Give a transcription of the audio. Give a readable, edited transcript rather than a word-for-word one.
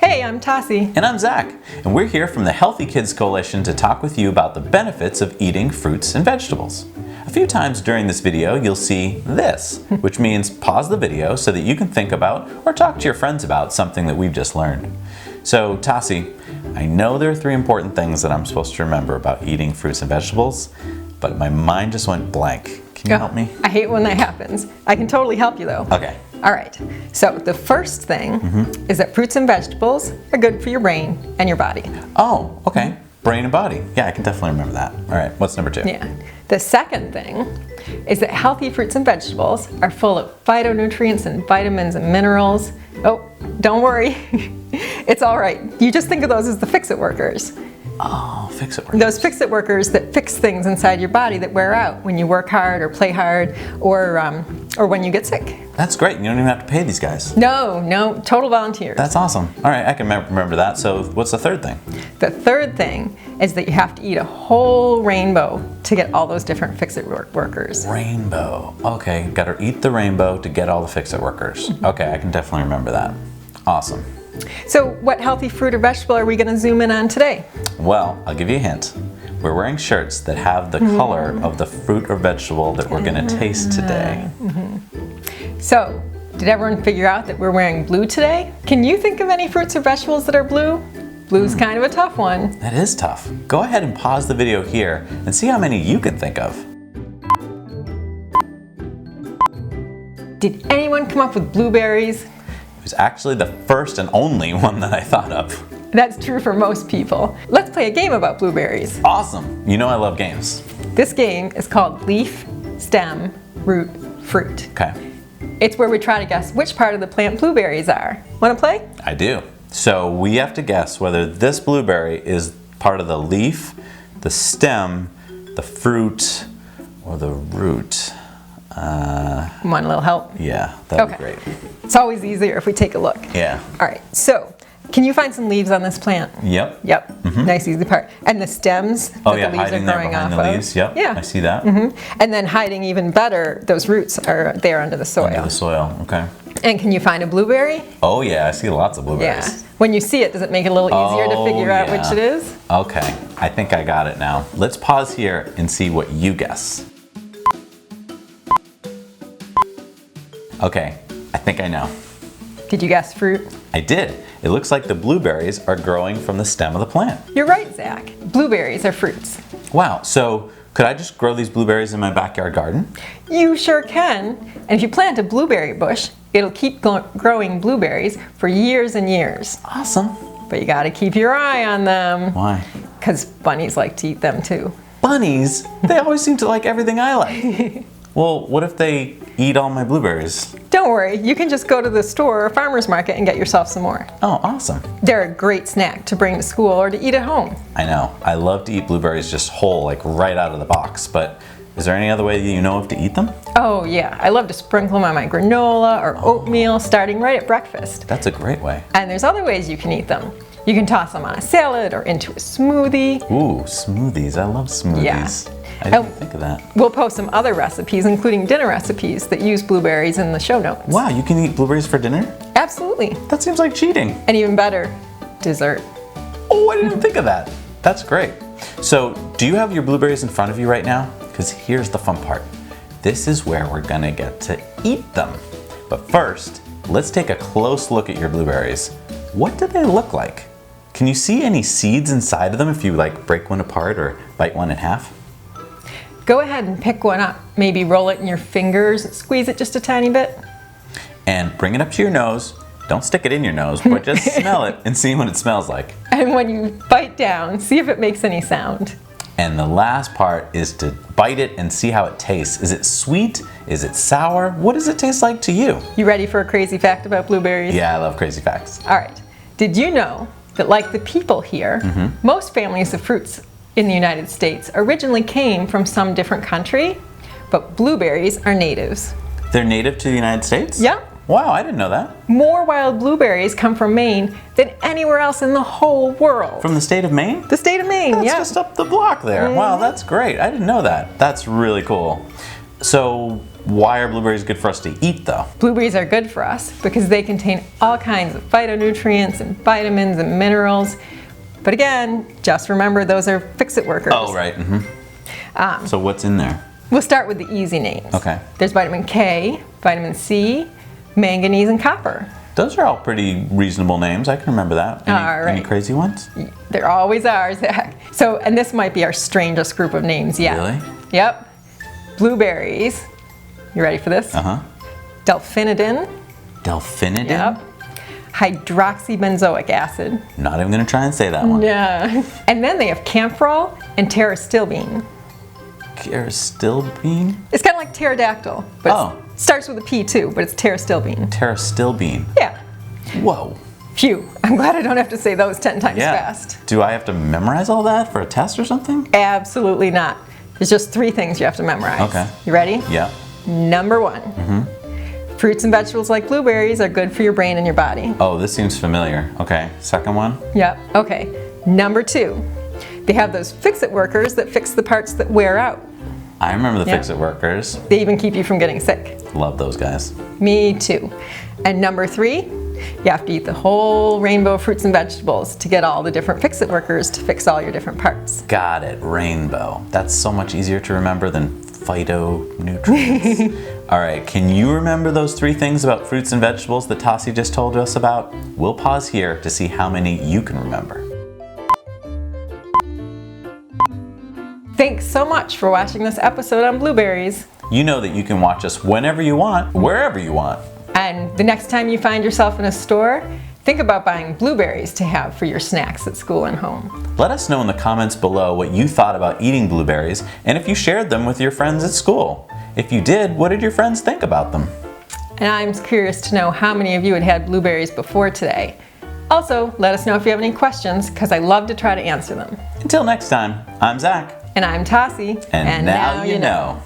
Hey, I'm Tassie. And I'm Zach, and we're here from the Healthy Kids Coalition to talk with you about the benefits of eating fruits and vegetables. A few times during this video, you'll see this, which means pause the video so that you can think about or talk to your friends about something that we've just learned. So, Tassie, I know there are 3 important things that I'm supposed to remember about eating fruits and vegetables, but my mind just went blank. Can you help me? I hate when that happens. I can totally help you though. Okay. All right, so the first thing is that fruits and vegetables are good for your brain and your body. Oh, okay. Brain and body. Yeah, I can definitely remember that. All right, what's number 2? Yeah. The second thing is that healthy fruits and vegetables are full of phytonutrients and vitamins and minerals. Oh, don't worry. It's all right. You just think of those as the fix-it workers. Oh, fix-it workers. Those fix-it workers that fix things inside your body that wear out when you work hard or play hard or when you get sick. That's great. You don't even have to pay these guys. No, total volunteers. That's awesome. All right, I can remember that. So what's the third thing? The third thing is that you have to eat a whole rainbow to get all those different fix-it workers. Rainbow. Okay, got to eat the rainbow to get all the fix-it workers. Okay, I can definitely remember that. Awesome. So what healthy fruit or vegetable are we going to zoom in on today? Well, I'll give you a hint. We're wearing shirts that have the color of the fruit or vegetable that we're going to taste today. So, did everyone figure out that we're wearing blue today? Can you think of any fruits or vegetables that are blue? Blue's kind of a tough one. That is tough. Go ahead and pause the video here and see how many you can think of. Did anyone come up with blueberries? It was actually the first and only one that I thought of. That's true for most people. Let's play a game about blueberries. Awesome. You know I love games. This game is called Leaf, Stem, Root, Fruit. Okay. It's where we try to guess which part of the plant blueberries are. Want to play? I do. So we have to guess whether this blueberry is part of the leaf, the stem, the fruit, or the root. Want a little help? Yeah, that'd be great. It's always easier if we take a look. Yeah. All right, so can you find some leaves on this plant? Yep. Nice easy part. And the stems that the leaves are hiding there growing behind off the of. leaves. Yep. Yeah. I see that. And then hiding even better, those roots are there under the soil. Under the soil. Okay. And can you find a blueberry? Oh yeah, I see lots of blueberries. Yeah. When you see it, does it make it a little easier to figure out which it is? Okay, I think I got it now. Let's pause here and see what you guess. Okay, I think I know. Did you guess fruit? I did. It looks like the blueberries are growing from the stem of the plant. You're right, Zach. Blueberries are fruits. Wow, so could I just grow these blueberries in my backyard garden? You sure can. And if you plant a blueberry bush, it'll keep growing blueberries for years and years. Awesome. But you gotta keep your eye on them. Why? Because bunnies like to eat them too. Bunnies? They always seem to like everything I like. Well, what if they eat all my blueberries? Don't worry, you can just go to the store or farmer's market and get yourself some more. Oh, awesome. They're a great snack to bring to school or to eat at home. I know. I love to eat blueberries just whole, like right out of the box, but is there any other way that you know of to eat them? Oh yeah, I love to sprinkle them on my granola or oatmeal starting right at breakfast. That's a great way. And there's other ways you can eat them. You can toss them on a salad or into a smoothie. Ooh, smoothies. I love smoothies. Yeah. I didn't think of that. We'll post some other recipes, including dinner recipes that use blueberries in the show notes. Wow, you can eat blueberries for dinner? Absolutely. That seems like cheating. And even better, dessert. Oh, I didn't think of that. That's great. So, do you have your blueberries in front of you right now? Because here's the fun part. This is where we're gonna get to eat them. But first, let's take a close look at your blueberries. What do they look like? Can you see any seeds inside of them if you like break one apart or bite one in half? Go ahead and pick one up. Maybe roll it in your fingers, squeeze it just a tiny bit. And bring it up to your nose. Don't stick it in your nose, but just smell it and see what it smells like. And when you bite down, see if it makes any sound. And the last part is to bite it and see how it tastes. Is it sweet? Is it sour? What does it taste like to you? You ready for a crazy fact about blueberries? Yeah, I love crazy facts. All right. Did you know that like the people here, most families of fruits in the United States originally came from some different country, but blueberries are natives. They're native to the United States? Yep. Wow, I didn't know that. More wild blueberries come from Maine than anywhere else in the whole world. From the state of Maine? The state of Maine, That's yeah. just up the block there. Wow, that's great. I didn't know that. That's really cool. So, Why are blueberries good for us to eat though? Blueberries are good for us because they contain all kinds of phytonutrients and vitamins and minerals. But again, just remember those are fix-it workers. Oh, right. So what's in there? We'll start with the easy names. Okay. There's vitamin K, vitamin C, manganese, and copper. Those are all pretty reasonable names. I can remember that. Any crazy ones? There always are, Zach. So, and this might be our strangest group of names yet. Really? Yep. Blueberries. You ready for this? Delphinidin. Delphinidin? Yep. Hydroxybenzoic acid. Not even gonna try and say that one. Yeah. And then they have camphorol and pterostilbene. Pterostilbene? It's kind of like pterodactyl, but it starts with a P too, but it's pterostilbene. Pterostilbene. Yeah. Whoa. Phew. I'm glad I don't have to say those 10 times fast. Do I have to memorize all that for a test or something? Absolutely not. There's just 3 things you have to memorize. Okay. You ready? Yeah. Number 1. Fruits and vegetables like blueberries are good for your brain and your body. Oh, this seems familiar. Okay. Second one? Yep. Okay. Number 2. They have those fix-it workers that fix the parts that wear out. I remember the fix-it workers. They even keep you from getting sick. Love those guys. Me too. And number 3, you have to eat the whole rainbow of fruits and vegetables to get all the different fix-it workers to fix all your different parts. Got it. Rainbow. That's so much easier to remember than phytonutrients. All right, can you remember those 3 things about fruits and vegetables that Tassi just told us about? We'll pause here to see how many you can remember. Thanks so much for watching this episode on blueberries. You know that you can watch us whenever you want, wherever you want. And the next time you find yourself in a store, think about buying blueberries to have for your snacks at school and home. Let us know in the comments below what you thought about eating blueberries and if you shared them with your friends at school. If you did, what did your friends think about them? And I'm curious to know how many of you had had blueberries before today. Also, let us know if you have any questions, because I love to try to answer them. Until next time, I'm Zach. And I'm Tassi. And now you know.